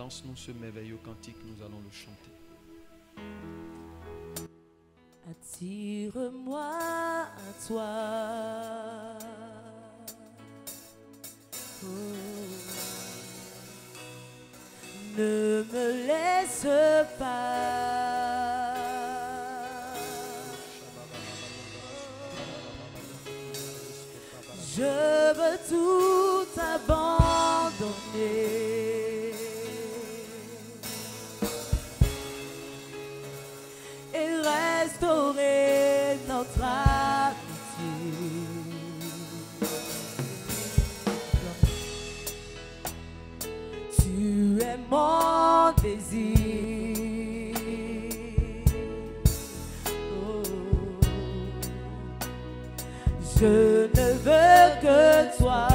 lance-nous ce merveilleux cantique, nous allons le chanter. Attire-moi à toi. Oh. Ne me laisse pas. Je veux tout abandonner et restaurer notre amitié. Tu es mon désir. Oh. Je ne veux que toi.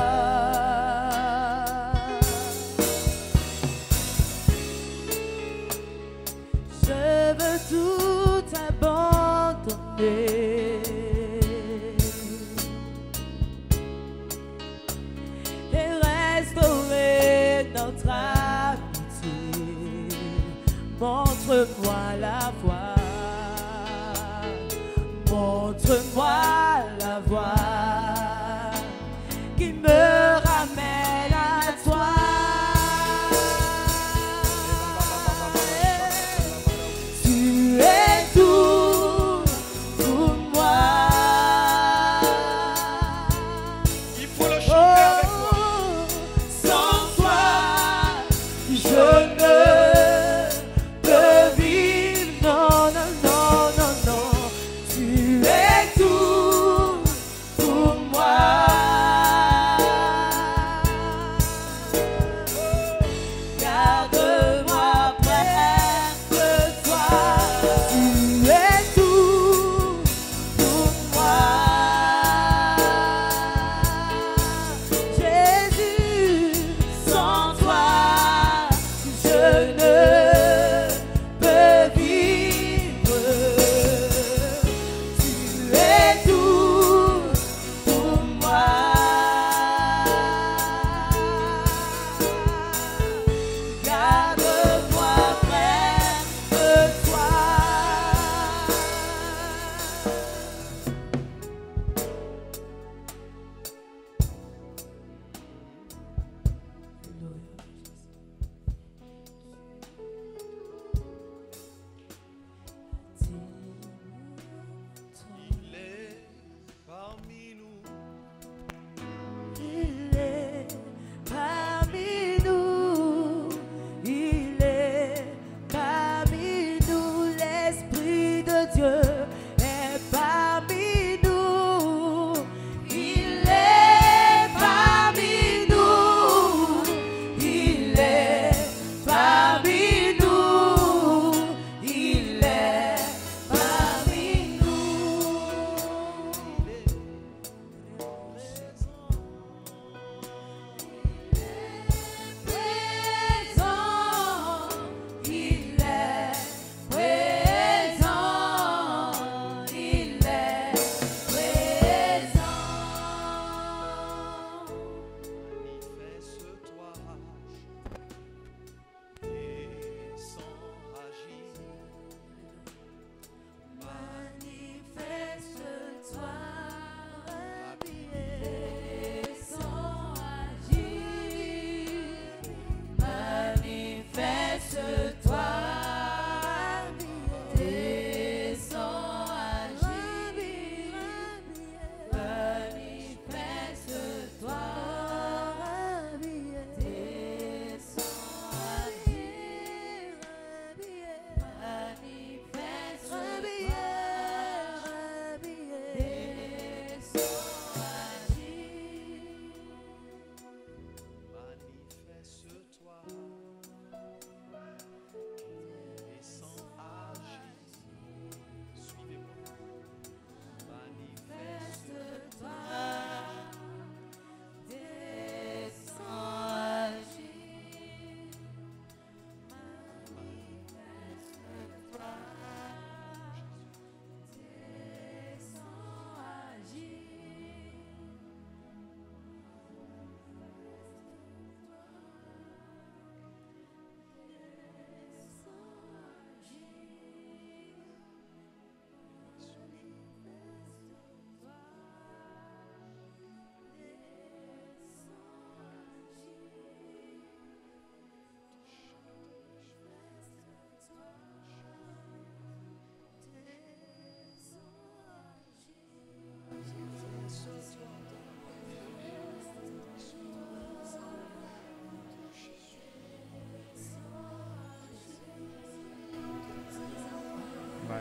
Je veux tout abandonner et restaurer notre amitié. Montre-moi la voie. Montre-moi la voie qui me ramène à toi. Tu es tout pour moi. Il faut le chanter avec moi. Sans toi, je ne peux vivre. Non, non, non, non, non. Tu es tout.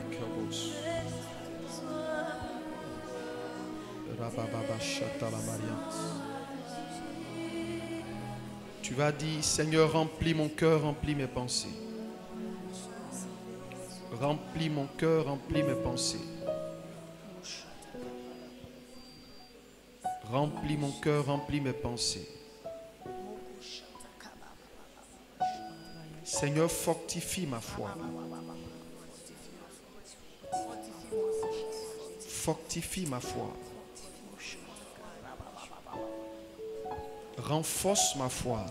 Kabos. Rabababa Shatalamarians. Tu vas dire, Seigneur, remplis mon cœur, remplis mes pensées. Remplis mon cœur, remplis mes pensées. Remplis mon cœur, remplis mes pensées. Seigneur, fortifie ma foi. Fortifie ma foi. Renforce ma foi.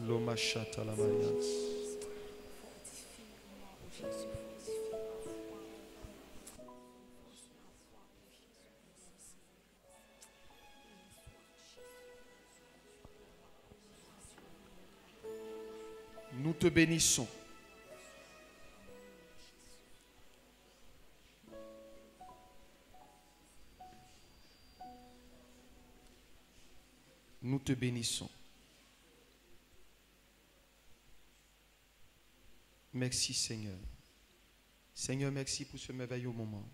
Loma Shata la Mariance. Nous te bénissons. Nous te bénissons. Merci Seigneur. Seigneur, merci pour ce merveilleux moment.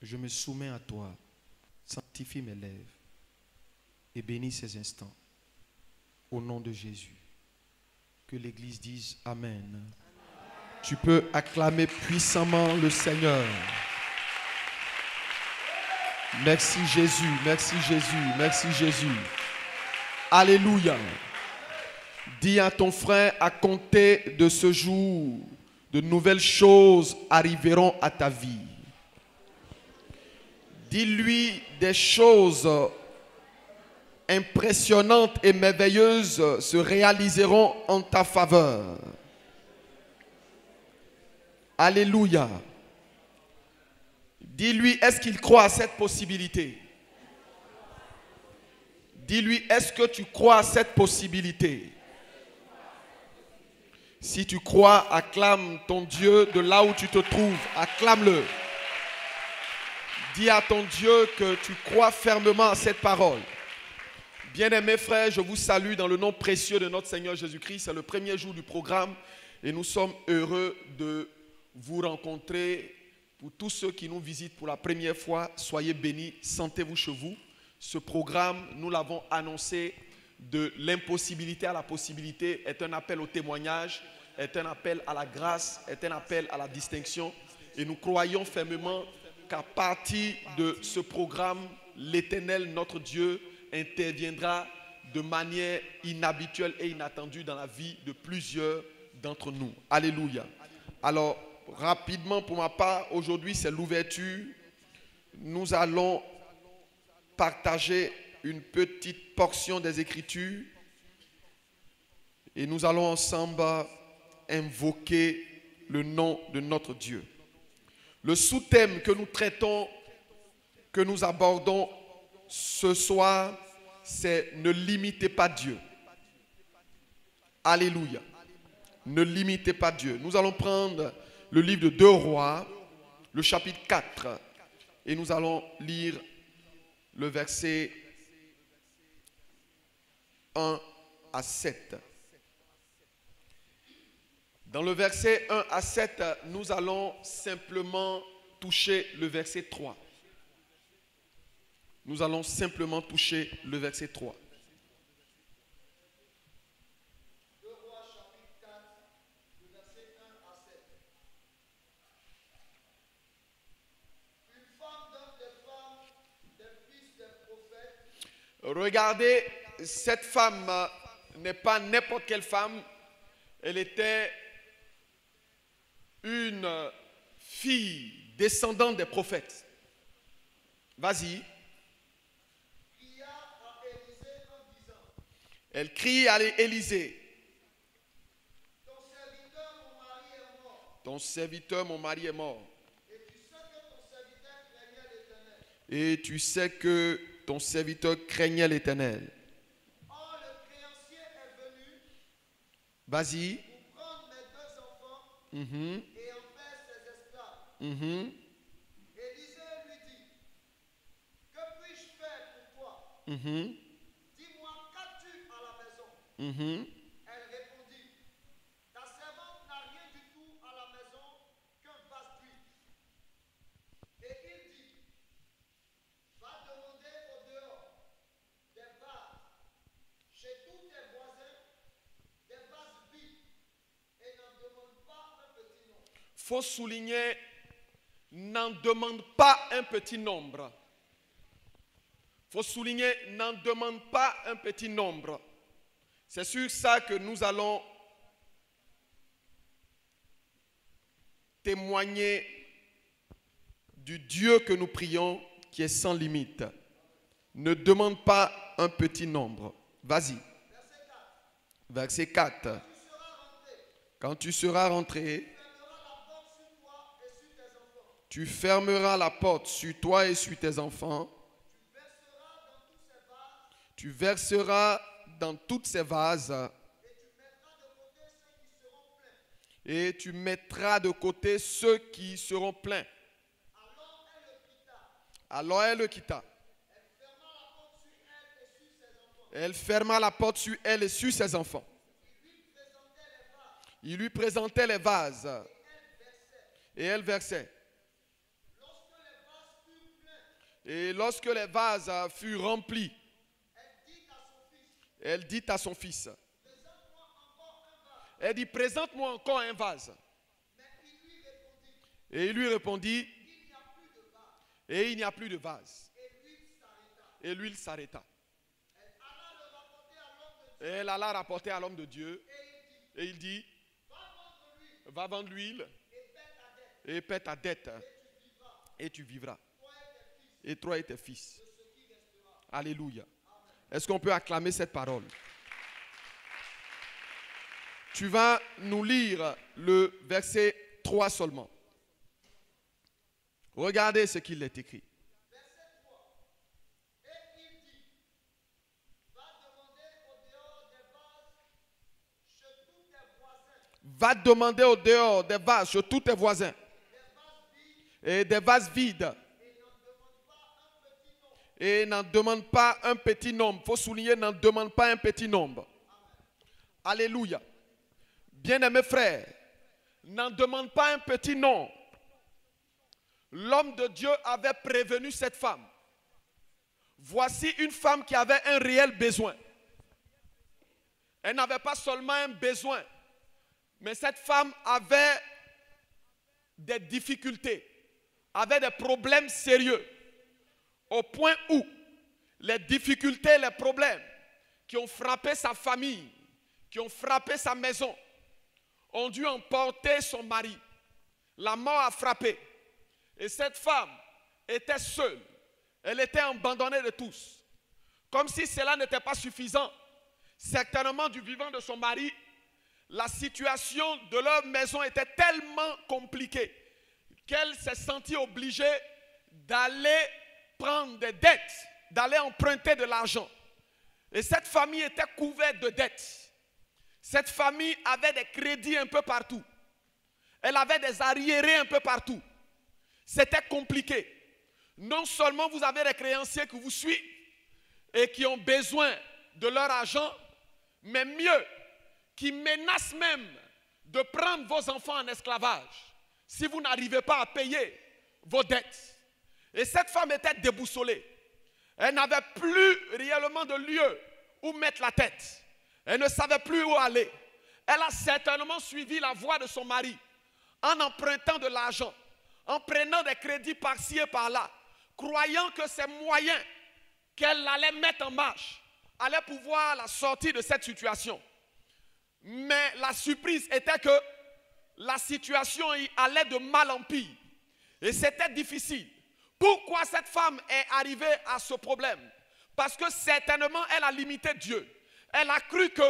Je me soumets à toi. Sanctifie mes lèvres et bénis ces instants. Au nom de Jésus. Que l'Église dise Amen. Tu peux acclamer puissamment le Seigneur. Merci Jésus, merci Jésus, merci Jésus. Alléluia. Dis à ton frère, à compter de ce jour, de nouvelles choses arriveront à ta vie. Dis-lui des choses impressionnantes et merveilleuses se réaliseront en ta faveur. Alléluia. Dis-lui, est-ce qu'il croit à cette possibilité? Dis-lui, est-ce que tu crois à cette possibilité? Si tu crois, acclame ton Dieu de là où tu te trouves. Acclame-le. Dis à ton Dieu que tu crois fermement à cette parole. Bien-aimés frères, je vous salue dans le nom précieux de notre Seigneur Jésus-Christ. C'est le premier jour du programme et nous sommes heureux de vous rencontrer. Pour tous ceux qui nous visitent pour la première fois, soyez bénis, sentez-vous chez vous. Ce programme, nous l'avons annoncé, de l'impossibilité à la possibilité, est un appel au témoignage, est un appel à la grâce, est un appel à la distinction. Et nous croyons fermement qu'à partir de ce programme, l'Éternel, notre Dieu, interviendra de manière inhabituelle et inattendue dans la vie de plusieurs d'entre nous. Alléluia. Alors, rapidement pour ma part, aujourd'hui c'est l'ouverture. Nous allons partager une petite portion des Écritures et nous allons ensemble invoquer le nom de notre Dieu. Le sous-thème que nous traitons, que nous abordons ce soir, c'est ne limitez pas Dieu. Alléluia. Ne limitez pas Dieu. Nous allons prendre le livre de 2 Rois, le chapitre 4, et nous allons lire le verset 1 à 7. Dans le verset 1 à 7, nous allons simplement toucher le verset 3. Nous allons simplement toucher le verset 3. Regardez, cette femme n'est pas n'importe quelle femme. Elle était une fille descendante des prophètes. Vas-y. Elle crie à Élisée. Ton serviteur, mon mari est mort. Et tu sais que ton serviteur craignait l'Éternel. Or, le créancier est venu. Vas-y. Pour prendre mes 2 enfants et en faire ses esclaves. Élisée lui dit, que puis-je faire pour toi? Dis-moi, qu'as-tu à la maison? Elle répondit, ta servante n'a rien du tout à la maison qu'un vase d'huile. Et il dit, va demander au dehors des vases chez tous tes voisins, des vases vides, et n'en demande pas un petit nombre. Faut souligner, n'en demande pas un petit nombre. Faut souligner, n'en demande pas un petit nombre. C'est sur ça que nous allons témoigner du Dieu que nous prions qui est sans limite. Ne demande pas un petit nombre. Vas-y. Verset 4. Quand tu seras rentré, tu fermeras la porte sur toi et sur tes enfants. Tu verseras dans toutes ces vases et tu mettras de côté ceux qui seront pleins. Alors elle le quitta. Elle ferma la porte sur elle et sur ses enfants. Il lui présentait les vases et elle versait. Et lorsque les vases furent remplis, elle dit à son fils, elle dit, présente-moi encore un vase. Et il lui répondit, et il n'y a plus de vase. Et l'huile s'arrêta. Et elle alla rapporter à l'homme de Dieu. Et il dit, va vendre l'huile et paie ta dette. Et tu vivras. Et toi et tes fils. Alléluia. Est-ce qu'on peut acclamer cette parole? Tu vas nous lire le verset 3 seulement. Regardez ce qu'il est écrit. Verset 3. Et il dit, va demander au dehors des vases chez tous tes voisins. Va demander au dehors des vases chez tous tes voisins. Et des vases vides. Et n'en demande pas un petit nombre. Il faut souligner, n'en demande pas un petit nombre. Alléluia. Bien-aimés frères, n'en demande pas un petit nombre. L'homme de Dieu avait prévenu cette femme. Voici une femme qui avait un réel besoin. Elle n'avait pas seulement un besoin, mais cette femme avait des difficultés, avait des problèmes sérieux. Au point où les difficultés, les problèmes qui ont frappé sa famille, qui ont frappé sa maison, ont dû emporter son mari. La mort a frappé. Et cette femme était seule. Elle était abandonnée de tous. Comme si cela n'était pas suffisant. Certainement du vivant de son mari, la situation de leur maison était tellement compliquée qu'elle s'est sentie obligée d'aller prendre des dettes, d'aller emprunter de l'argent. Et cette famille était couverte de dettes. Cette famille avait des crédits un peu partout. Elle avait des arriérés un peu partout. C'était compliqué. Non seulement vous avez des créanciers qui vous suivent et qui ont besoin de leur argent, mais mieux, qui menacent même de prendre vos enfants en esclavage si vous n'arrivez pas à payer vos dettes. Et cette femme était déboussolée. Elle n'avait plus réellement de lieu où mettre la tête. Elle ne savait plus où aller. Elle a certainement suivi la voie de son mari en empruntant de l'argent, en prenant des crédits par-ci et par-là, croyant que ces moyens qu'elle allait mettre en marche allaient pouvoir la sortir de cette situation. Mais la surprise était que la situation allait de mal en pire. Et c'était difficile. Pourquoi cette femme est arrivée à ce problème? Parce que certainement elle a limité Dieu. Elle a cru que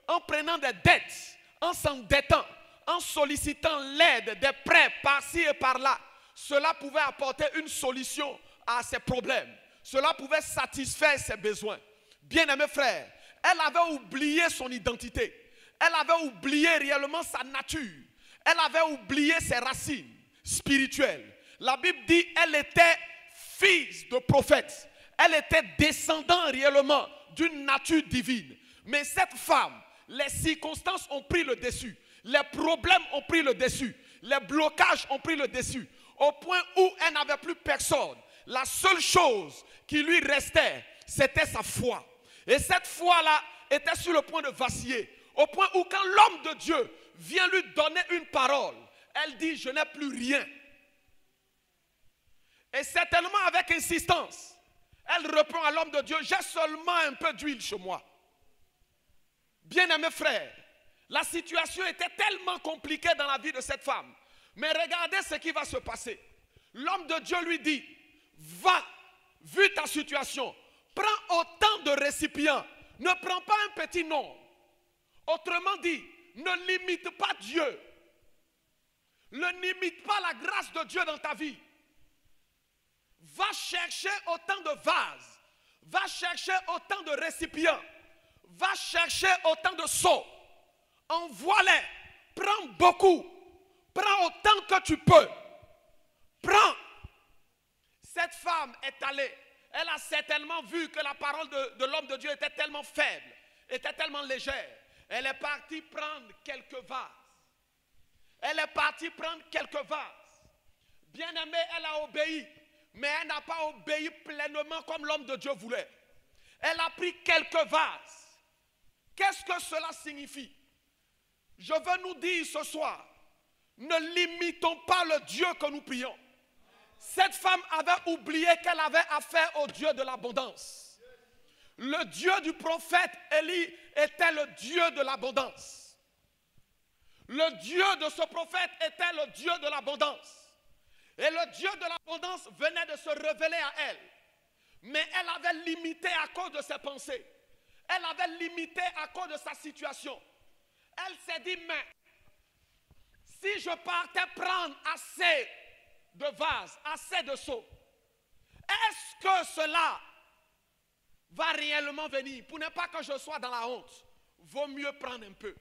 en prenant des dettes, en s'endettant, en sollicitant l'aide des prêts par-ci et par-là, cela pouvait apporter une solution à ses problèmes. Cela pouvait satisfaire ses besoins. Bien-aimés frères, elle avait oublié son identité. Elle avait oublié réellement sa nature. Elle avait oublié ses racines spirituelles. La Bible dit qu'elle était fille de prophète. Elle était descendante réellement d'une nature divine. Mais cette femme, les circonstances ont pris le dessus. Les problèmes ont pris le dessus. Les blocages ont pris le dessus. Au point où elle n'avait plus personne. La seule chose qui lui restait, c'était sa foi. Et cette foi-là était sur le point de vaciller. Au point où quand l'homme de Dieu vient lui donner une parole, elle dit, je n'ai plus rien. Et certainement avec insistance, elle répond à l'homme de Dieu, j'ai seulement un peu d'huile chez moi. Bien-aimés frères, la situation était tellement compliquée dans la vie de cette femme. Mais regardez ce qui va se passer. L'homme de Dieu lui dit, va, vu ta situation, prends autant de récipients. Ne prends pas un petit nombre. Autrement dit, ne limite pas Dieu. Ne limite pas la grâce de Dieu dans ta vie. Va chercher autant de vases. Va chercher autant de récipients. Va chercher autant de seaux. Envoie-les. Prends beaucoup. Prends autant que tu peux. Prends. Cette femme est allée. Elle a certainement vu que la parole de l'homme de Dieu était tellement faible, était tellement légère. Elle est partie prendre quelques vases. Elle est partie prendre quelques vases. Bien-aimée, elle a obéi. Mais elle n'a pas obéi pleinement comme l'homme de Dieu voulait. Elle a pris quelques vases. Qu'est-ce que cela signifie? Je veux nous dire ce soir, ne limitons pas le Dieu que nous prions. Cette femme avait oublié qu'elle avait affaire au Dieu de l'abondance. Le Dieu du prophète Élie était le Dieu de l'abondance. Le Dieu de ce prophète était le Dieu de l'abondance. Et le Dieu de l'abondance venait de se révéler à elle. Mais elle avait limité à cause de ses pensées. Elle avait limité à cause de sa situation. Elle s'est dit, mais si je partais prendre assez de vases, assez de seaux, est-ce que cela va réellement venir? Pour ne pas que je sois dans la honte, vaut mieux prendre un peu.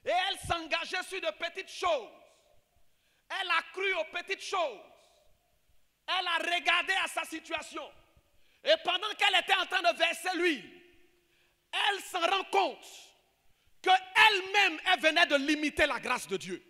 Et elle s'engageait sur de petites choses. Elle a cru aux petites choses. Elle a regardé à sa situation. Et pendant qu'elle était en train de verser l'huile, elle s'en rend compte qu'elle-même, elle venait de limiter la grâce de Dieu.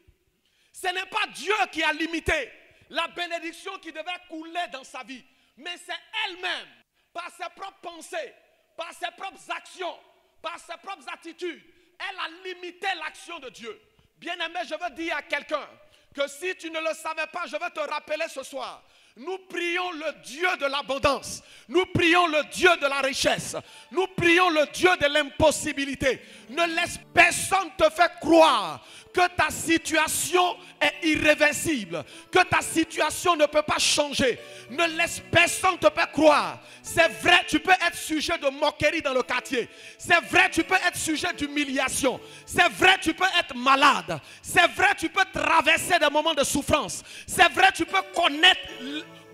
Ce n'est pas Dieu qui a limité la bénédiction qui devait couler dans sa vie. Mais c'est elle-même, par ses propres pensées, par ses propres actions, par ses propres attitudes, elle a limité l'action de Dieu. Bien-aimé, je veux dire à quelqu'un que si tu ne le savais pas, je vais te rappeler ce soir. Nous prions le Dieu de l'abondance. Nous prions le Dieu de la richesse. Nous prions le Dieu de l'impossibilité. Ne laisse personne te faire croire que ta situation est irréversible, que ta situation ne peut pas changer. Ne laisse personne te faire croire. C'est vrai, tu peux être sujet de moquerie dans le quartier. C'est vrai, tu peux être sujet d'humiliation. C'est vrai, tu peux être malade. C'est vrai, tu peux traverser des moments de souffrance. C'est vrai, tu peux connaître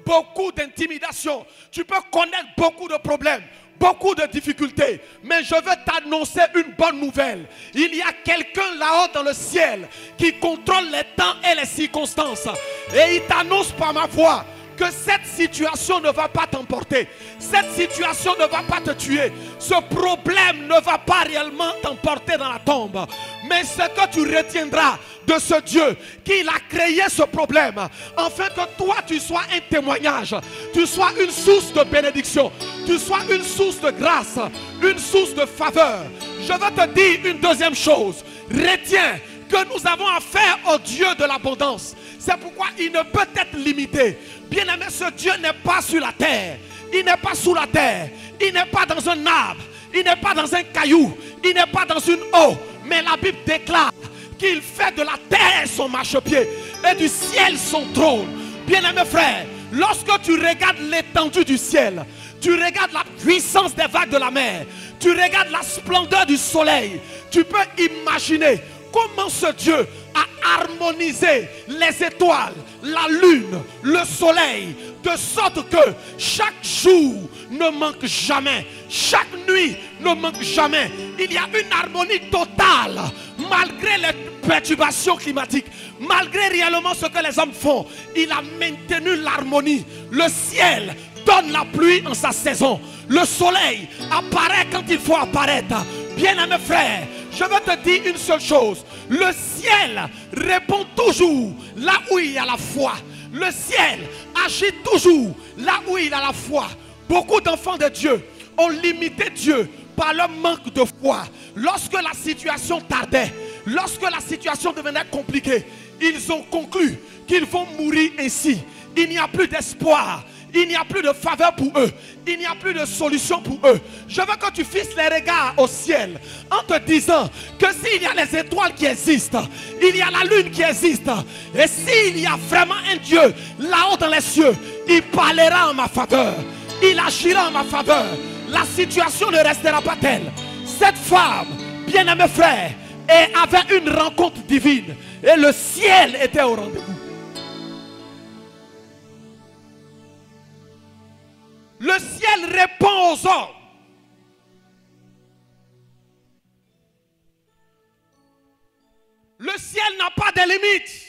beaucoup d'intimidation. Tu peux connaître beaucoup de problèmes, beaucoup de difficultés. Mais je veux t'annoncer une bonne nouvelle. Il y a quelqu'un là-haut dans le ciel qui contrôle les temps et les circonstances. Et il t'annonce par ma voix que cette situation ne va pas t'emporter. Cette situation ne va pas te tuer. Ce problème ne va pas réellement t'emporter dans la tombe. Mais ce que tu retiendras de ce Dieu qui a créé ce problème, afin que toi tu sois un témoignage, tu sois une source de bénédiction, tu sois une source de grâce, une source de faveur. Je veux te dire une deuxième chose. Retiens que nous avons affaire au Dieu de l'abondance. C'est pourquoi il ne peut être limité. Bien-aimé, ce Dieu n'est pas sur la terre. Il n'est pas sous la terre. Il n'est pas dans un arbre. Il n'est pas dans un caillou. Il n'est pas dans une eau. Mais la Bible déclare qu'il fait de la terre son marchepied et du ciel son trône. Bien-aimé frère, lorsque tu regardes l'étendue du ciel, tu regardes la puissance des vagues de la mer, tu regardes la splendeur du soleil, tu peux imaginer comment ce Dieu a harmonisé les étoiles, la lune, le soleil, de sorte que chaque jour ne manque jamais, chaque nuit ne manque jamais. Il y a une harmonie totale malgré les perturbations climatiques, malgré réellement ce que les hommes font. Il a maintenu l'harmonie. Le ciel donne la pluie en sa saison. Le soleil apparaît quand il faut apparaître. Bien-aimé frère, je veux te dire une seule chose. Le ciel répond toujours là où il y a la foi. Le ciel agit toujours là où il y a la foi. Beaucoup d'enfants de Dieu ont limité Dieu par leur manque de foi. Lorsque la situation tardait, lorsque la situation devenait compliquée, ils ont conclu qu'ils vont mourir ainsi. Il n'y a plus d'espoir. Il n'y a plus de faveur pour eux. Il n'y a plus de solution pour eux. Je veux que tu fixes les regards au ciel en te disant que s'il y a les étoiles qui existent, il y a la lune qui existe. Et s'il y a vraiment un Dieu là-haut dans les cieux, il parlera en ma faveur. Il agira en ma faveur. La situation ne restera pas telle. Cette femme, bien-aimé frère, avait une rencontre divine. Et le ciel était au rendez-vous. Le ciel répond aux hommes. Le ciel n'a pas de limites.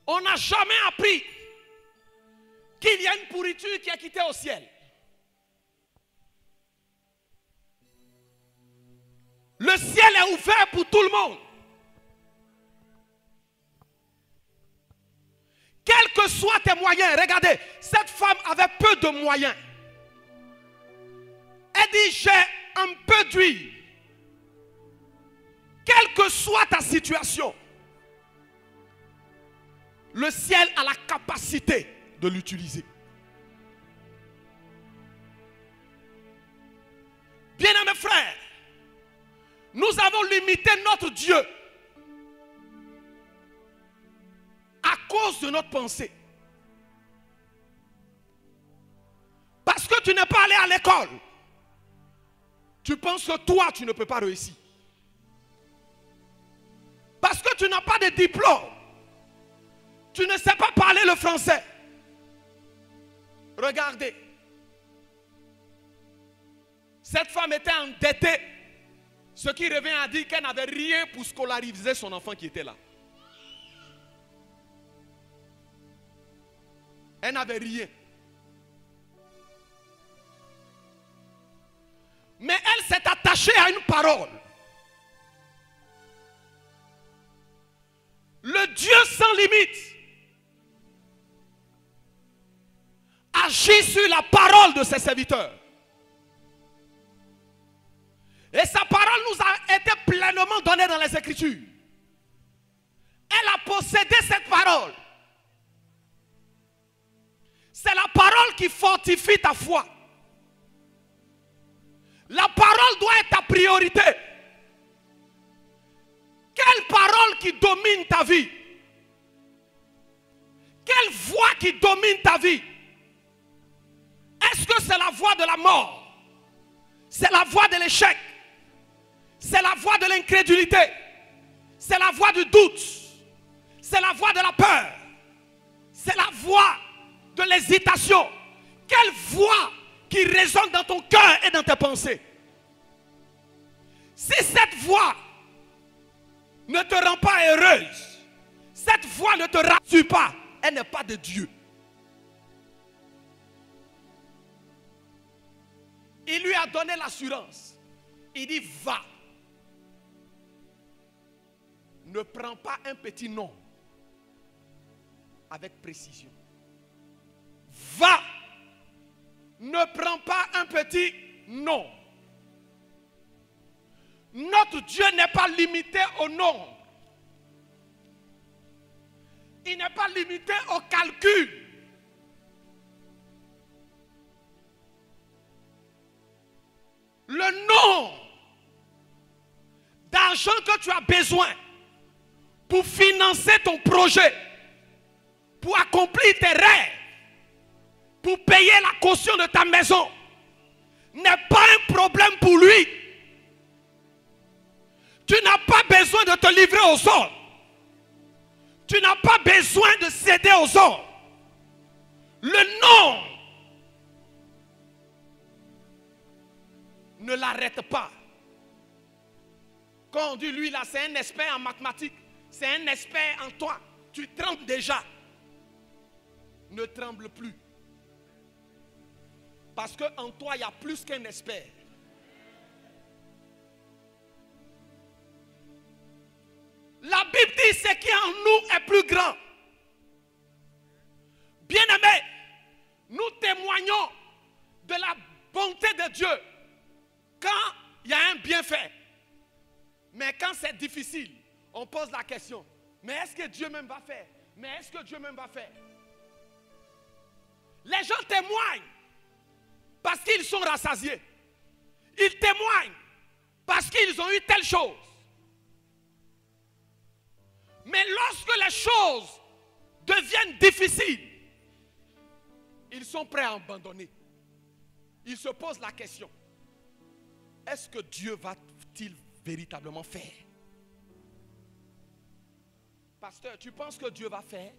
On n'a jamais appris qu'il y a une pourriture qui est quittée au ciel. Le ciel est ouvert pour tout le monde. Quels que soient tes moyens, regardez, cette femme avait peu de moyens. Elle dit, j'ai un peu d'huile. Quelle que soit ta situation, le ciel a la capacité de l'utiliser. Bien-aimés frères, nous avons limité notre Dieu à cause de notre pensée. Parce que tu n'es pas allé à l'école. Tu penses que toi, tu ne peux pas réussir. Parce que tu n'as pas de diplôme. Tu ne sais pas parler le français. Regardez. Cette femme était endettée. Ce qui revient à dire qu'elle n'avait rien pour scolariser son enfant qui était là. Elle n'avait rien. Mais elle s'est attachée à une parole. Le Dieu sans limite agit sur la parole de ses serviteurs. Et sa parole nous a été pleinement donnée dans les Écritures. Elle a possédé cette parole. C'est la parole qui fortifie ta foi. La parole doit être ta priorité. Quelle parole qui domine ta vie? Quelle voix qui domine ta vie? Est-ce que c'est la voix de la mort? C'est la voix de l'échec? C'est la voix de l'incrédulité? C'est la voix du doute? C'est la voix de la peur? C'est la voix de l'hésitation? Quelle voix qui résonne dans ton cœur et dans tes pensées? Si cette voix ne te rend pas heureuse, cette voix ne te rassure pas, elle n'est pas de Dieu. Il lui a donné l'assurance. Il dit, va. Ne prends pas un petit nom avec précision. Va. Ne prends pas un petit nom. Notre Dieu n'est pas limité au nombre. Il n'est pas limité au calcul. Le nombre d'argent que tu as besoin pour financer ton projet, pour accomplir tes rêves, pour payer la caution de ta maison, n'est pas un problème pour lui. Tu n'as pas besoin de te livrer aux hommes. Tu n'as pas besoin de céder aux hommes. Le nom ne l'arrête pas. Quand on dit lui là, c'est un expert en mathématiques, c'est un expert en toi. Tu trembles déjà. Ne tremble plus. Parce qu'en toi, il y a plus qu'un expert. La Bible dit ce qui en nous est plus grand. Bien-aimés, nous témoignons de la bonté de Dieu quand il y a un bienfait. Mais quand c'est difficile, on pose la question, mais est-ce que Dieu même va faire? Mais est-ce que Dieu même va faire? Les gens témoignent parce qu'ils sont rassasiés. Ils témoignent parce qu'ils ont eu telle chose. Mais lorsque les choses deviennent difficiles, ils sont prêts à abandonner. Ils se posent la question, est-ce que Dieu va-t-il véritablement faire? Pasteur, tu penses que Dieu va faire?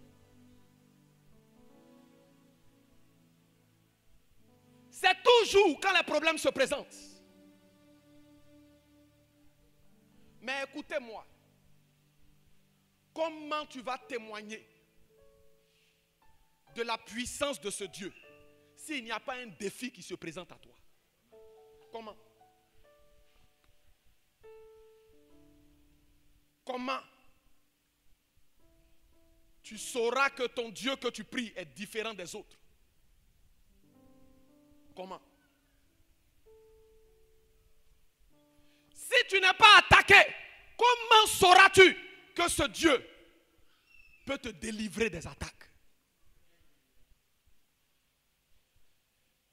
C'est toujours quand les problèmes se présentent. Mais écoutez-moi, comment tu vas témoigner de la puissance de ce Dieu s'il n'y a pas un défi qui se présente à toi? Comment? Comment tu sauras que ton Dieu que tu pries est différent des autres? Comment? Si tu n'es pas attaqué, comment sauras-tu que ce Dieu peut te délivrer des attaques?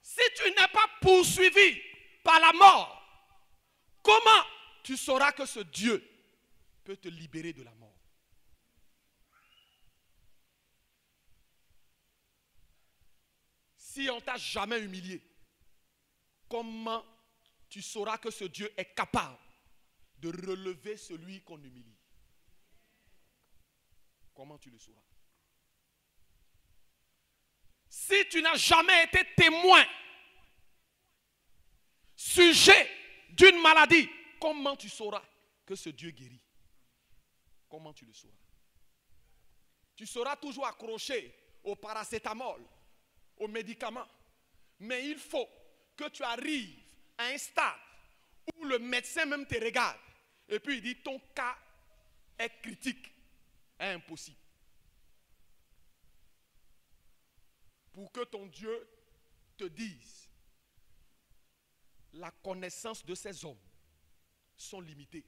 Si tu n'es pas poursuivi par la mort, comment tu sauras que ce Dieu peut te libérer de la mort? Si on ne t'a jamais humilié, comment tu sauras que ce Dieu est capable de relever celui qu'on humilie? Comment tu le sauras? Si tu n'as jamais été témoin, sujet d'une maladie, comment tu sauras que ce Dieu guérit? Comment tu le sauras? Tu seras toujours accroché au paracétamol, aux médicaments. Mais il faut que tu arrives à un stade où le médecin même te regarde et puis il dit ton cas est critique, est impossible. Pour que ton Dieu te dise, la connaissance de ces hommes sont limitées.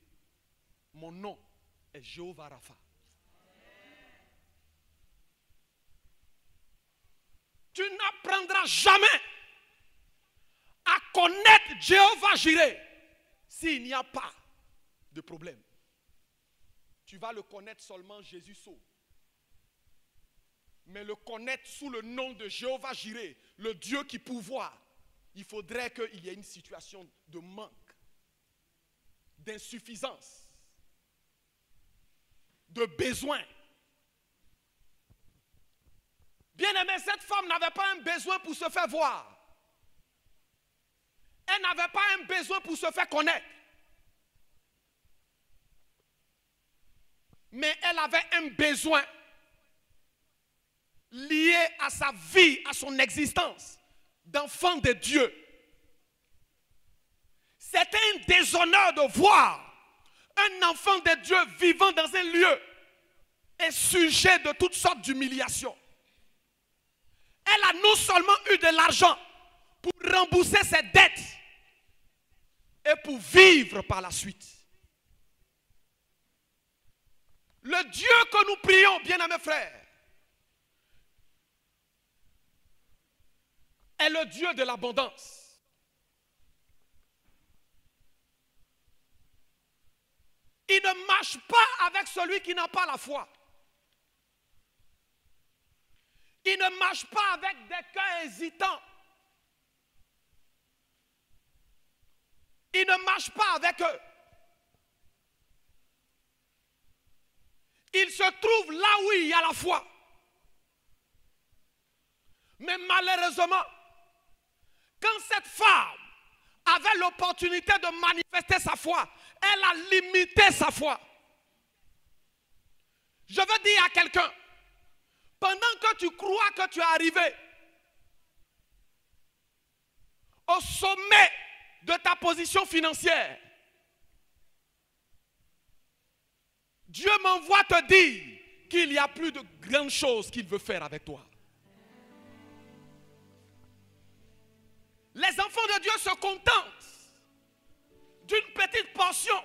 Mon nom est Jéhovah Rapha. Tu n'apprendras jamais à connaître Jéhovah Jireh s'il n'y a pas de problème. Tu vas le connaître seulement Jésus sauve. Mais le connaître sous le nom de Jéhovah Jireh, le Dieu qui pourvoit, il faudrait qu'il y ait une situation de manque, d'insuffisance, de besoin. Bien-aimé, cette femme n'avait pas un besoin pour se faire voir. Elle n'avait pas un besoin pour se faire connaître. Mais elle avait un besoin lié à sa vie, à son existence d'enfant de Dieu. C'était un déshonneur de voir un enfant de Dieu vivant dans un lieu et sujet de toutes sortes d'humiliations. Elle a non seulement eu de l'argent pour rembourser ses dettes et pour vivre par la suite. Le Dieu que nous prions, bien-aimés frères, est le Dieu de l'abondance. Il ne marche pas avec celui qui n'a pas la foi. Il ne marche pas avec des cœurs hésitants. Il ne marche pas avec eux. Il se trouve là où il y a la foi. Mais malheureusement, quand cette femme avait l'opportunité de manifester sa foi, elle a limité sa foi. Je veux dire à quelqu'un, pendant que tu crois que tu es arrivé au sommet de ta position financière, Dieu m'envoie te dire qu'il y a plus de grandes choses qu'il veut faire avec toi. Les enfants de Dieu se contentent d'une petite portion.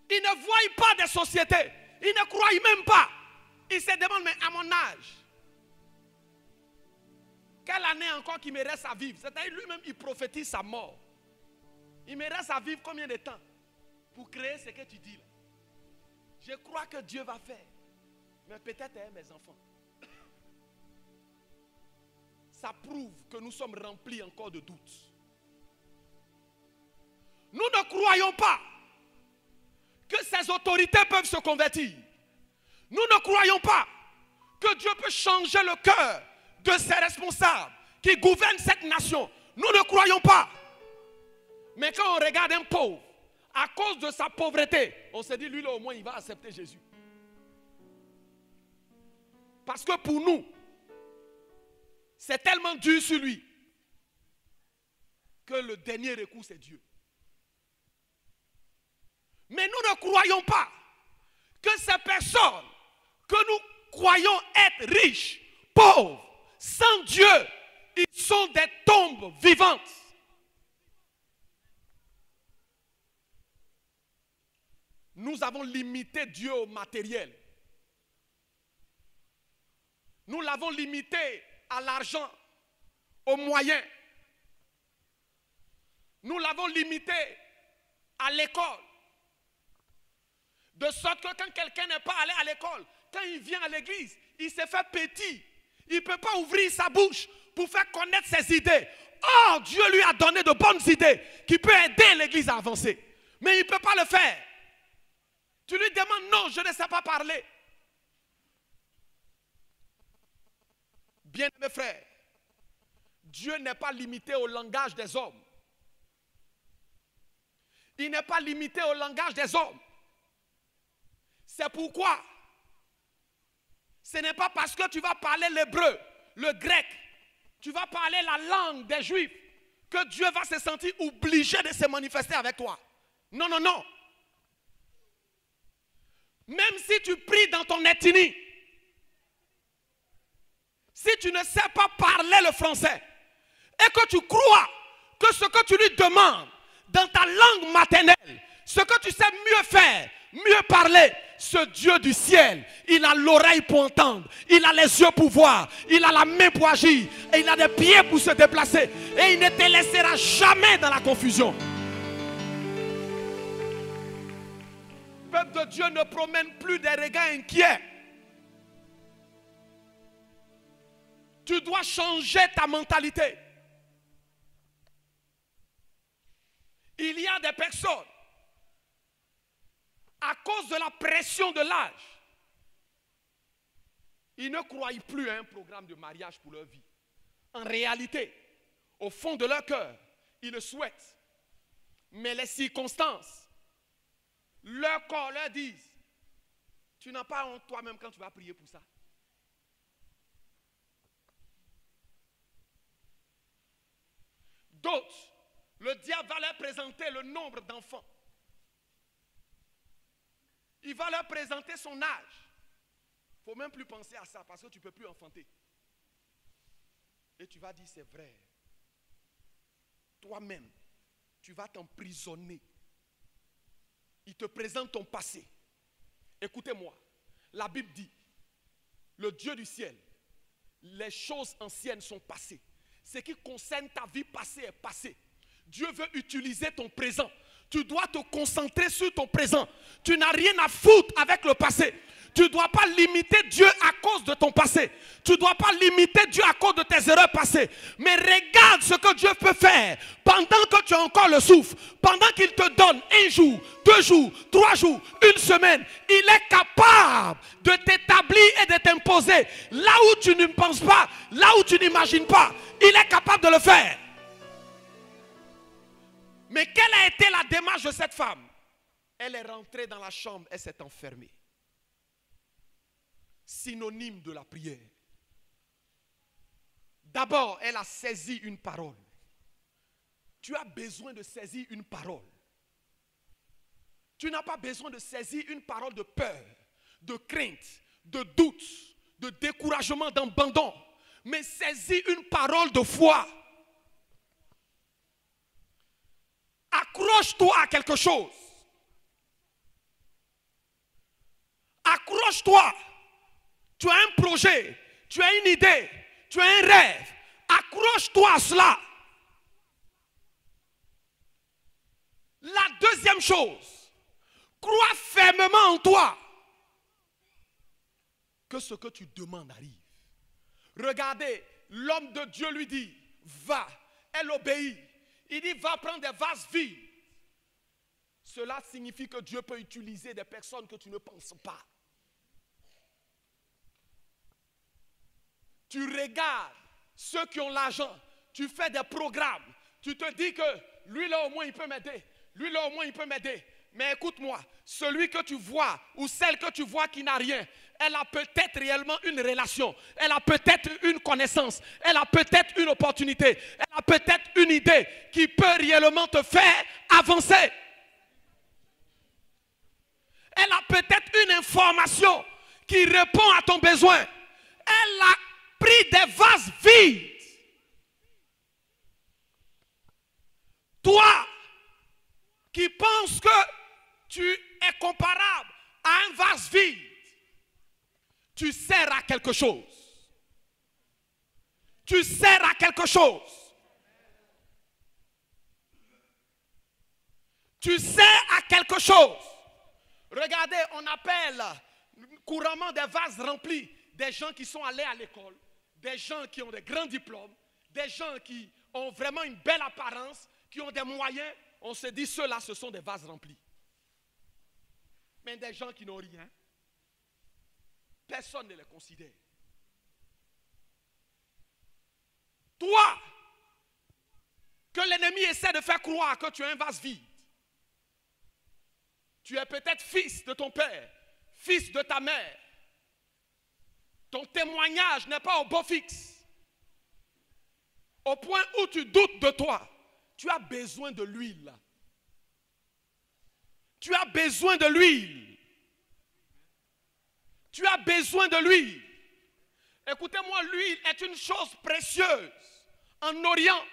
Ils ne voient pas des sociétés. Ils ne croient même pas. Ils se demandent, mais à mon âge, quelle année encore qu'il me reste à vivre? C'est-à-dire lui-même, il prophétise sa mort. Il me reste à vivre combien de temps pour créer ce que tu dis là? Je crois que Dieu va faire. Mais peut-être mes enfants. Ça prouve que nous sommes remplis encore de doutes. Nous ne croyons pas que ces autorités peuvent se convertir. Nous ne croyons pas que Dieu peut changer le cœur de ses responsables qui gouvernent cette nation. Nous ne croyons pas. Mais quand on regarde un pauvre, à cause de sa pauvreté, on se dit, lui là au moins il va accepter Jésus. Parce que pour nous, c'est tellement dur sur lui que le dernier recours c'est Dieu. Mais nous ne croyons pas que ces personnes que nous croyons être riches, pauvres, sans Dieu, ils sont des tombes vivantes. Nous avons limité Dieu au matériel. Nous l'avons limité à l'argent, aux moyens. Nous l'avons limité à l'école. De sorte que quand quelqu'un n'est pas allé à l'école, quand il vient à l'église, il se fait petit. Il ne peut pas ouvrir sa bouche pour faire connaître ses idées. Or, Dieu lui a donné de bonnes idées qui peuvent aider l'église à avancer. Mais il ne peut pas le faire. Tu lui demandes, non, je ne sais pas parler. Bien mes frères, Dieu n'est pas limité au langage des hommes. Il n'est pas limité au langage des hommes. C'est pourquoi ce n'est pas parce que tu vas parler l'hébreu, le grec, tu vas parler la langue des Juifs que Dieu va se sentir obligé de se manifester avec toi. Non, non, non. Même si tu pries dans ton ethnie, si tu ne sais pas parler le français et que tu crois que ce que tu lui demandes dans ta langue maternelle, ce que tu sais mieux faire, mieux parler, ce Dieu du ciel, il a l'oreille pour entendre, il a les yeux pour voir, il a la main pour agir et il a des pieds pour se déplacer et il ne te laissera jamais dans la confusion. Le peuple de Dieu ne promène plus des regards inquiets. Tu dois changer ta mentalité. Il y a des personnes, à cause de la pression de l'âge, ils ne croient plus à un programme de mariage pour leur vie. En réalité, au fond de leur cœur, ils le souhaitent. Mais les circonstances, leur corps leur disent, tu n'as pas honte toi-même quand tu vas prier pour ça. D'autres, le diable va leur présenter le nombre d'enfants. Il va leur présenter son âge. Il ne faut même plus penser à ça parce que tu ne peux plus enfanter. Et tu vas dire, c'est vrai. Toi-même, tu vas t'emprisonner. Il te présente ton passé. Écoutez-moi, la Bible dit, le Dieu du ciel, les choses anciennes sont passées. Ce qui concerne ta vie passée est passé. Dieu veut utiliser ton présent. Tu dois te concentrer sur ton présent. Tu n'as rien à foutre avec le passé. Tu ne dois pas limiter Dieu à cause de ton passé. Tu ne dois pas limiter Dieu à cause de tes erreurs passées. Mais regarde ce que Dieu peut faire pendant que tu as encore le souffle. Pendant qu'il te donne 1 jour, 2 jours, 3 jours, 1 semaine. Il est capable de t'établir et de t'imposer là où tu ne penses pas, là où tu n'imagines pas. Il est capable de le faire. Mais quelle a été la démarche de cette femme? Elle est rentrée dans la chambre, elle s'est enfermée. Synonyme de la prière. D'abord, elle a saisi une parole. Tu as besoin de saisir une parole. Tu n'as pas besoin de saisir une parole de peur, de crainte, de doute, de découragement, d'abandon. Mais saisis une parole de foi. Accroche-toi à quelque chose. Accroche-toi. Tu as un projet, tu as une idée, tu as un rêve. Accroche-toi à cela. La deuxième chose, crois fermement en toi que ce que tu demandes arrive. Regardez, l'homme de Dieu lui dit, va. Elle obéit. Il dit, va prendre des vases vides. Cela signifie que Dieu peut utiliser des personnes que tu ne penses pas. Tu regardes ceux qui ont l'argent, tu fais des programmes, tu te dis que lui là au moins il peut m'aider, lui là au moins il peut m'aider. Mais écoute-moi, celui que tu vois ou celle que tu vois qui n'a rien, elle a peut-être réellement une relation, elle a peut-être une connaissance, elle a peut-être une opportunité, elle a peut-être une idée qui peut réellement te faire avancer. Elle a peut-être une information qui répond à ton besoin. Elle a pris des vases vides. Toi qui penses que tu es comparable à un vase vide, tu sers à quelque chose. Tu sers à quelque chose. Tu sers à quelque chose. Regardez, on appelle couramment des vases remplis des gens qui sont allés à l'école, des gens qui ont des grands diplômes, des gens qui ont vraiment une belle apparence, qui ont des moyens. On se dit, ceux-là, ce sont des vases remplis. Mais des gens qui n'ont rien, personne ne les considère. Toi, que l'ennemi essaie de faire croire que tu es un vase vide, tu es peut-être fils de ton père, fils de ta mère. Ton témoignage n'est pas au beau fixe. Au point où tu doutes de toi, tu as besoin de l'huile. Tu as besoin de l'huile. Tu as besoin de l'huile. Écoutez-moi, l'huile est une chose précieuse en Orient.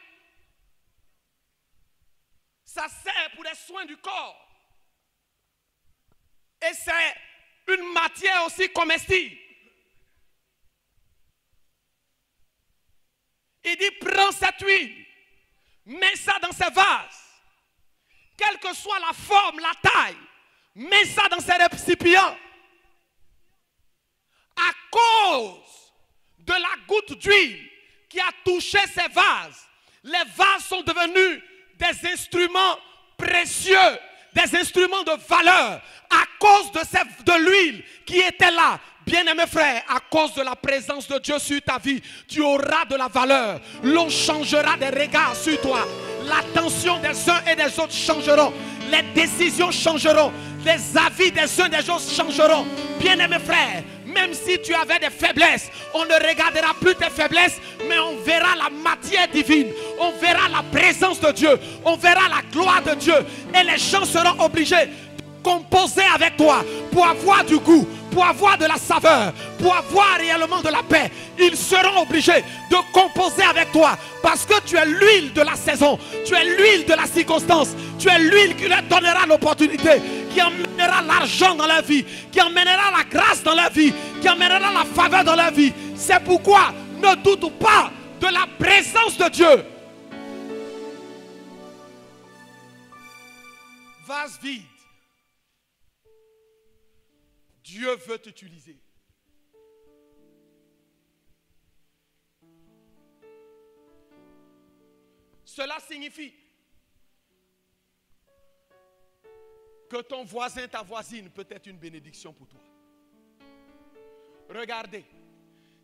Ça sert pour les soins du corps. Et c'est une matière aussi comestible. Il dit, prends cette huile, mets ça dans ces vases. Quelle que soit la forme, la taille, mets ça dans ces récipients. À cause de la goutte d'huile qui a touché ces vases, les vases sont devenus des instruments précieux, des instruments de valeur, à cause de l'huile qui était là. Bien-aimé frère, à cause de la présence de Dieu sur ta vie, tu auras de la valeur. L'on changera des regards sur toi. L'attention des uns et des autres changeront. Les décisions changeront. Les avis des uns et des autres changeront. Bien-aimé frère, même si tu avais des faiblesses, on ne regardera plus tes faiblesses, mais on verra la matière divine. On verra la présence de Dieu. On verra la gloire de Dieu. Et les gens seront obligés de composer avec toi pour avoir du goût, pour avoir de la saveur, pour avoir réellement de la paix. Ils seront obligés de composer avec toi parce que tu es l'huile de la saison, tu es l'huile de la circonstance, tu es l'huile qui leur donnera l'opportunité, qui emmènera l'argent dans la vie, qui emmènera la grâce dans la vie, qui emmènera la faveur dans la vie. C'est pourquoi ne doute pas de la présence de Dieu. Vase vide. Dieu veut t'utiliser. Cela signifie que ton voisin, ta voisine peut être une bénédiction pour toi. Regardez,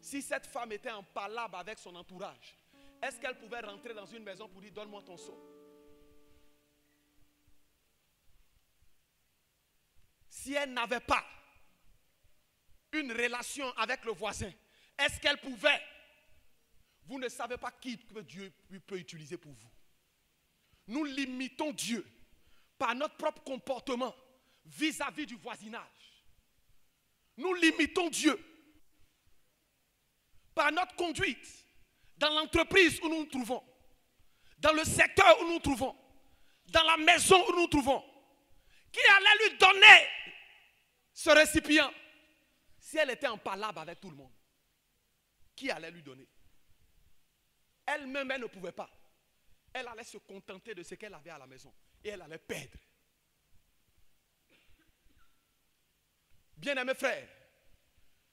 si cette femme était en palabre avec son entourage, est-ce qu'elle pouvait rentrer dans une maison pour dire donne-moi ton seau? si elle n'avait pas une relation avec le voisin, est-ce qu'elle pouvait? Vous ne savez pas qui que Dieu peut utiliser pour vous. Nous limitons Dieu par notre propre comportement vis-à-vis du voisinage. Nous limitons Dieu par notre conduite dans l'entreprise où nous nous trouvons, dans le secteur où nous nous trouvons, dans la maison où nous nous trouvons. Qui allait lui donner ce récipient si elle était en palabre avec tout le monde? Qui allait lui donner? Elle-même, elle ne pouvait pas. Elle allait se contenter de ce qu'elle avait à la maison et elle allait perdre. Bien-aimés frères,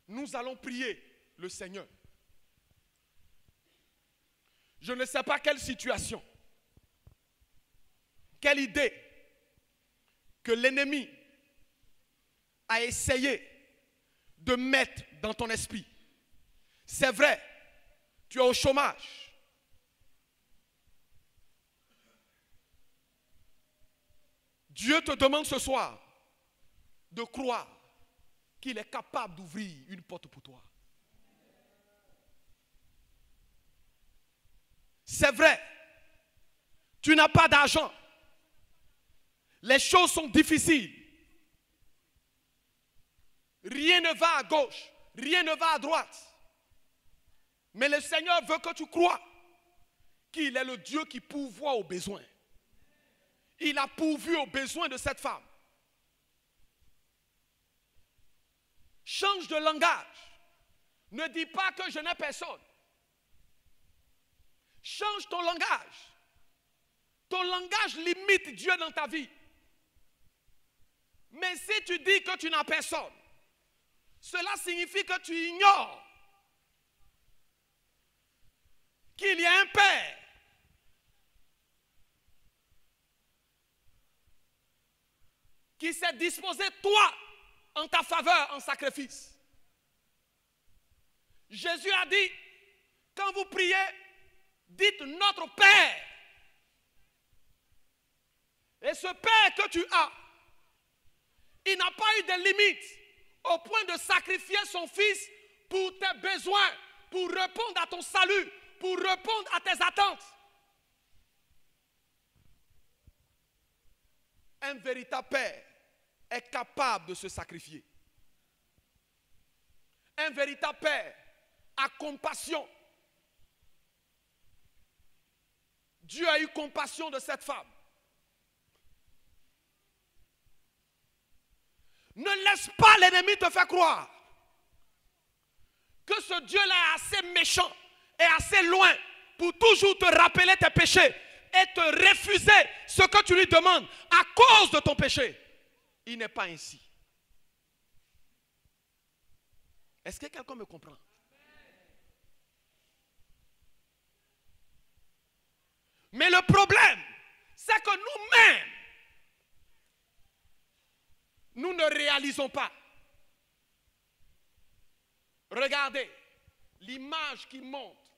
nous allons prier le Seigneur. Je ne sais pas quelle situation, quelle idée que l'ennemi a essayé de mettre dans ton esprit. C'est vrai, tu es au chômage. Dieu te demande ce soir de croire qu'il est capable d'ouvrir une porte pour toi. C'est vrai, tu n'as pas d'argent. Les choses sont difficiles. Rien ne va à gauche, rien ne va à droite. Mais le Seigneur veut que tu crois qu'il est le Dieu qui pourvoit aux besoins. Il a pourvu aux besoins de cette femme. Change de langage. Ne dis pas que je n'ai personne. Change ton langage. Ton langage limite Dieu dans ta vie. Mais si tu dis que tu n'as personne, cela signifie que tu ignores qu'il y a un Père qui s'est disposé, toi, en ta faveur, en sacrifice. Jésus a dit, quand vous priez, dites notre Père. Et ce Père que tu as, il n'a pas eu de limite au point de sacrifier son fils pour tes besoins, pour répondre à ton salut, pour répondre à tes attentes. Un véritable Père est capable de se sacrifier. Un véritable Père a compassion. Dieu a eu compassion de cette femme. Ne laisse pas l'ennemi te faire croire que ce Dieu-là est assez méchant et assez loin pour toujours te rappeler tes péchés et te refuser ce que tu lui demandes à cause de ton péché. Il n'est pas ainsi. Est-ce que quelqu'un me comprend? Mais le problème, c'est que nous-mêmes, nous ne réalisons pas. Regardez l'image qui monte.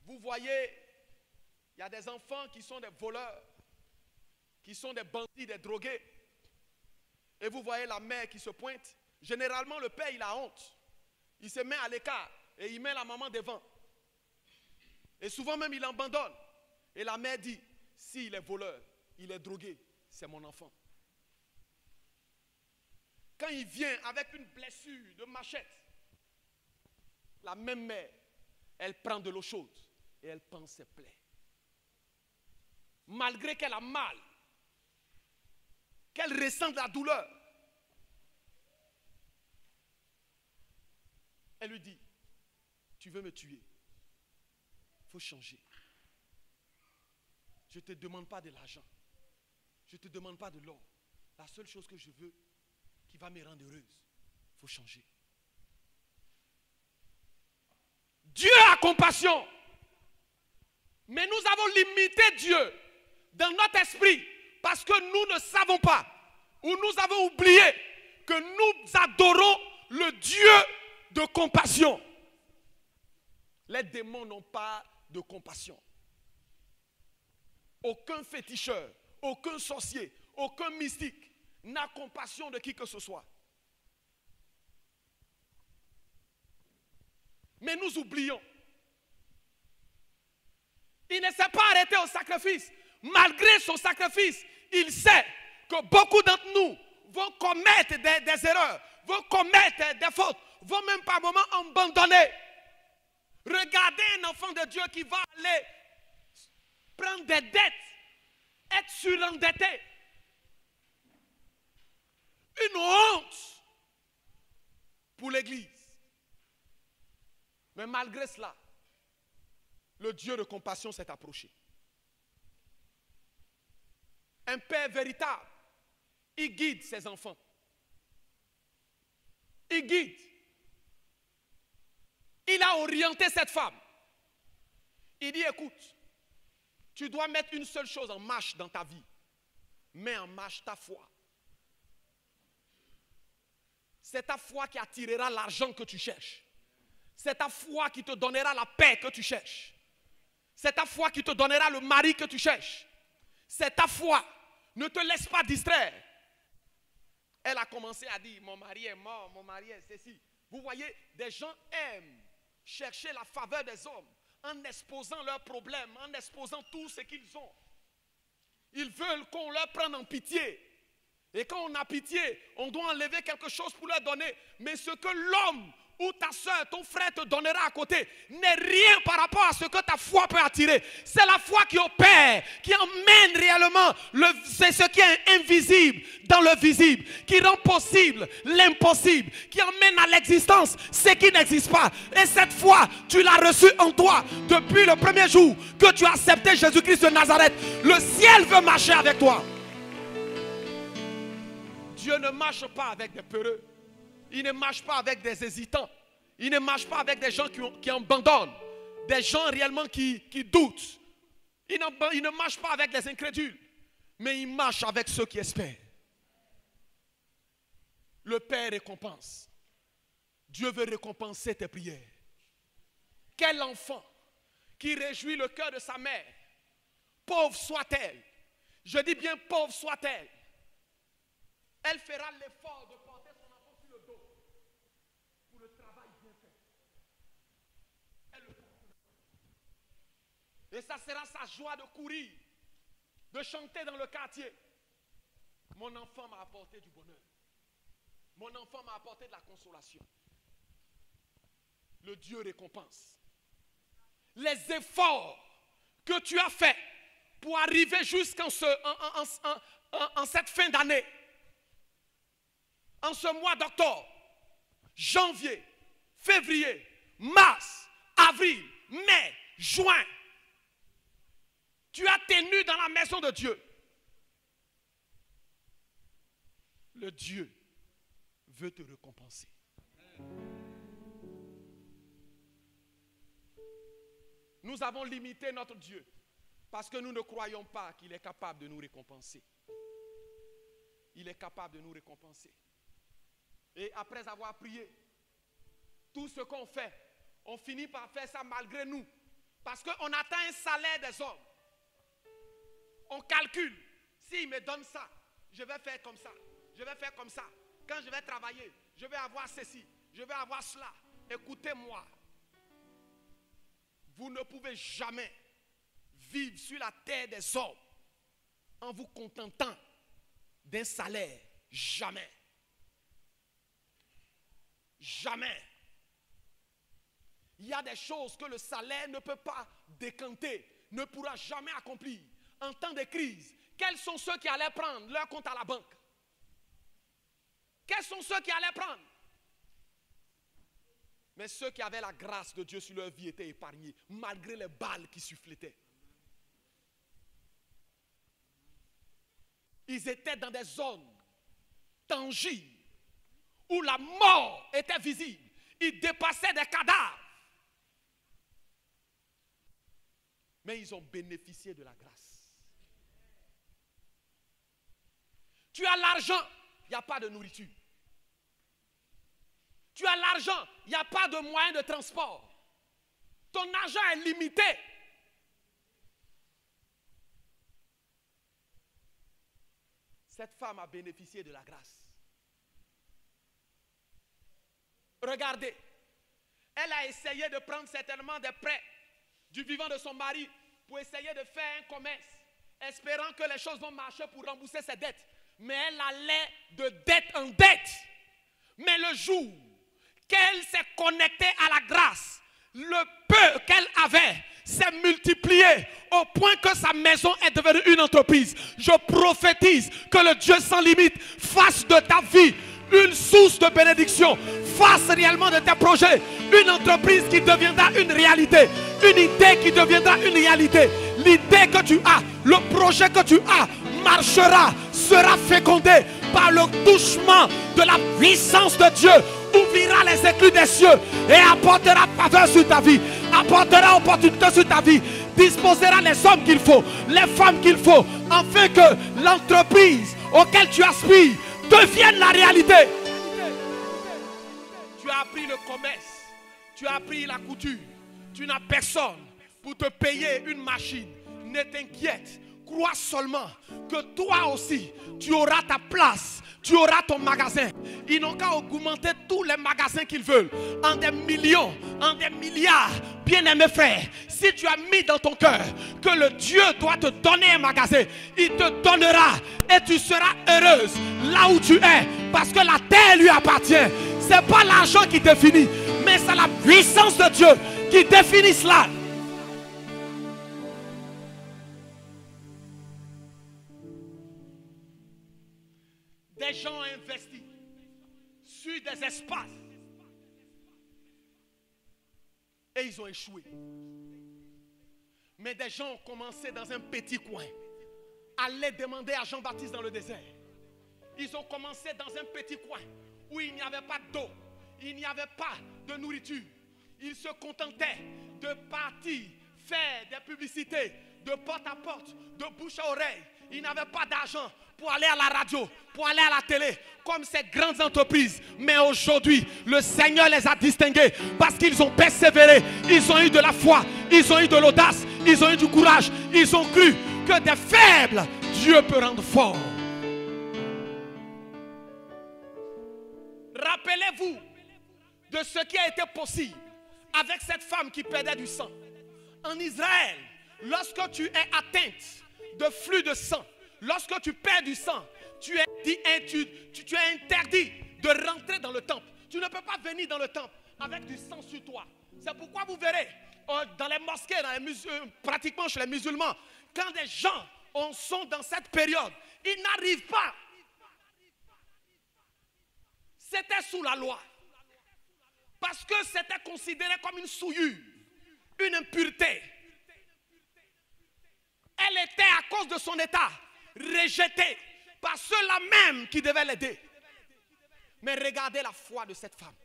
Vous voyez, il y a des enfants qui sont des voleurs, qui sont des bandits, des drogués. Et vous voyez la mère qui se pointe. Généralement, le père, il a honte. Il se met à l'écart et il met la maman devant. Et souvent même, il abandonne. Et la mère dit, s'il est voleur, il est drogué, c'est mon enfant. Quand il vient avec une blessure de machette, la même mère, elle prend de l'eau chaude et elle panse ses plaies. Malgré qu'elle a mal, qu'elle ressent de la douleur, elle lui dit, tu veux me tuer, il faut changer. Je ne te demande pas de l'argent, je ne te demande pas de l'or. La seule chose que je veux, qui va me rendre heureuse, il faut changer. Dieu a compassion. Mais nous avons limité Dieu dans notre esprit parce que nous ne savons pas ou nous avons oublié que nous adorons le Dieu de compassion. Les démons n'ont pas de compassion. Aucun féticheur, aucun sorcier, aucun mystique n'a compassion de qui que ce soit. Mais nous oublions. Il ne s'est pas arrêté au sacrifice. Malgré son sacrifice, il sait que beaucoup d'entre nous vont commettre des erreurs, vont commettre des fautes, vont même par moments abandonner. Regardez un enfant de Dieu qui va aller prendre des dettes, être surendetté. Une honte pour l'Église. Mais malgré cela, le Dieu de compassion s'est approché. Un père véritable, il guide ses enfants. Il guide. Il a orienté cette femme. Il dit, écoute, tu dois mettre une seule chose en marche dans ta vie. Mets en marche ta foi. C'est ta foi qui attirera l'argent que tu cherches. C'est ta foi qui te donnera la paix que tu cherches. C'est ta foi qui te donnera le mari que tu cherches. C'est ta foi. Ne te laisse pas distraire. Elle a commencé à dire, mon mari est mort, mon mari est ceci. Vous voyez, des gens aiment chercher la faveur des hommes en exposant leurs problèmes, en exposant tout ce qu'ils ont. Ils veulent qu'on leur prenne en pitié. Et quand on a pitié, on doit enlever quelque chose pour leur donner. Mais ce que l'homme ou ta soeur, ton frère te donnera à côté n'est rien par rapport à ce que ta foi peut attirer. C'est la foi qui opère, qui emmène réellement, c'est ce qui est invisible dans le visible, qui rend possible l'impossible, qui emmène à l'existence ce qui n'existe pas. Et cette foi, tu l'as reçue en toi depuis le premier jour que tu as accepté Jésus-Christ de Nazareth. Le ciel veut marcher avec toi. Dieu ne marche pas avec des peureux. Il ne marche pas avec des hésitants. Il ne marche pas avec des gens qui abandonnent. Des gens réellement qui doutent. Il ne marche pas avec les incrédules. Mais il marche avec ceux qui espèrent. Le Père récompense. Dieu veut récompenser tes prières. Quel enfant qui réjouit le cœur de sa mère, pauvre soit-elle, je dis bien pauvre soit-elle, elle fera l'effort de porter son enfant sur le dos pour le travail bien fait. Elle le portera. Et ça sera sa joie de courir, de chanter dans le quartier. Mon enfant m'a apporté du bonheur. Mon enfant m'a apporté de la consolation. Le Dieu récompense. Les efforts que tu as faits pour arriver jusqu'en cette fin d'année, en ce mois d'octobre, janvier, février, mars, avril, mai, juin, tu as tenu dans la maison de Dieu. Le Dieu veut te récompenser. Nous avons limité notre Dieu parce que nous ne croyons pas qu'il est capable de nous récompenser. Il est capable de nous récompenser. Et après avoir prié, tout ce qu'on fait, on finit par faire ça malgré nous. Parce qu'on attend un salaire des hommes. On calcule. S'il me donne ça, je vais faire comme ça. Je vais faire comme ça. Quand je vais travailler, je vais avoir ceci. Je vais avoir cela. Écoutez-moi. Vous ne pouvez jamais vivre sur la terre des hommes en vous contentant d'un salaire. Jamais. Jamais. Il y a des choses que le salaire ne peut pas décanter, ne pourra jamais accomplir. En temps de crise, quels sont ceux qui allaient prendre leur compte à la banque? Quels sont ceux qui allaient prendre? Mais ceux qui avaient la grâce de Dieu sur leur vie étaient épargnés, malgré les balles qui souffletaient. Ils étaient dans des zones tangibles, où la mort était visible. Ils dépassaient des cadavres. Mais ils ont bénéficié de la grâce. Tu as l'argent, il n'y a pas de nourriture. Tu as l'argent, il n'y a pas de moyen de transport. Ton argent est limité. Cette femme a bénéficié de la grâce. Regardez, elle a essayé de prendre certainement des prêts du vivant de son mari pour essayer de faire un commerce, espérant que les choses vont marcher pour rembourser ses dettes. Mais elle allait de dette en dette. Mais le jour qu'elle s'est connectée à la grâce, le peu qu'elle avait s'est multiplié au point que sa maison est devenue une entreprise. Je prophétise que le Dieu sans limite fasse de ta vie une source de bénédiction, fasse réellement de tes projets une entreprise qui deviendra une réalité, une idée qui deviendra une réalité. L'idée que tu as, le projet que tu as marchera, sera fécondé par le touchement de la puissance de Dieu, ouvrira les éclus des cieux et apportera faveur sur ta vie, apportera opportunité sur ta vie, disposera les hommes qu'il faut, les femmes qu'il faut, afin que l'entreprise auquel tu aspires devienne la réalité. Tu as appris le commerce, tu as appris la couture, tu n'as personne pour te payer une machine. Ne t'inquiète, crois seulement que toi aussi tu auras ta place, tu auras ton magasin. Ils n'ont qu'à augmenter tous les magasins qu'ils veulent en des millions, en des milliards. Bien-aimé frère, si tu as mis dans ton cœur que le Dieu doit te donner un magasin, il te donnera et tu seras heureuse là où tu es, parce que la terre lui appartient. Ce n'est pas l'argent qui définit, mais c'est la puissance de Dieu qui définit cela. Des gens ont investi sur des espaces et ils ont échoué. Mais des gens ont commencé dans un petit coin, allaient demander à Jean-Baptiste dans le désert. Ils ont commencé dans un petit coin où il n'y avait pas d'eau, il n'y avait pas de nourriture. Ils se contentaient de partir faire des publicités de porte à porte, de bouche à oreille. Ils n'avaient pas d'argent pour aller à la radio, pour aller à la télé, comme ces grandes entreprises. Mais aujourd'hui, le Seigneur les a distingués parce qu'ils ont persévéré. Ils ont eu de la foi, ils ont eu de l'audace, ils ont eu du courage. Ils ont cru que des faibles, Dieu peut rendre forts. Rappelez-vous de ce qui a été possible avec cette femme qui perdait du sang. En Israël, lorsque tu es atteinte de flux de sang, lorsque tu perds du sang, tu es interdit de rentrer dans le temple. Tu ne peux pas venir dans le temple avec du sang sur toi. C'est pourquoi vous verrez dans les mosquées, pratiquement chez les musulmans, quand des gens sont dans cette période, ils n'arrivent pas. C'était sous la loi. Parce que c'était considéré comme une souillure, une impureté. Elle était, à cause de son état, rejetée par ceux-là même qui devaient l'aider. Mais regardez la foi de cette femme.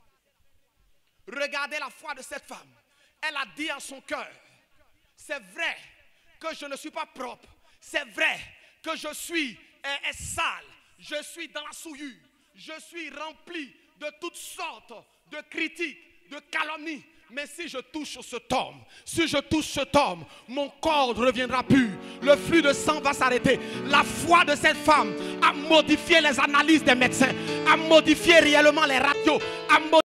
Regardez la foi de cette femme. Elle a dit en son cœur, c'est vrai que je ne suis pas propre. C'est vrai que je suis sale. Je suis dans la souillure. Je suis rempli de toutes sortes de critiques, de calomnies. Mais si je touche cet homme, mon corps reviendra pur. Le flux de sang va s'arrêter. La foi de cette femme a modifié les analyses des médecins, a modifié réellement les radios, a modifié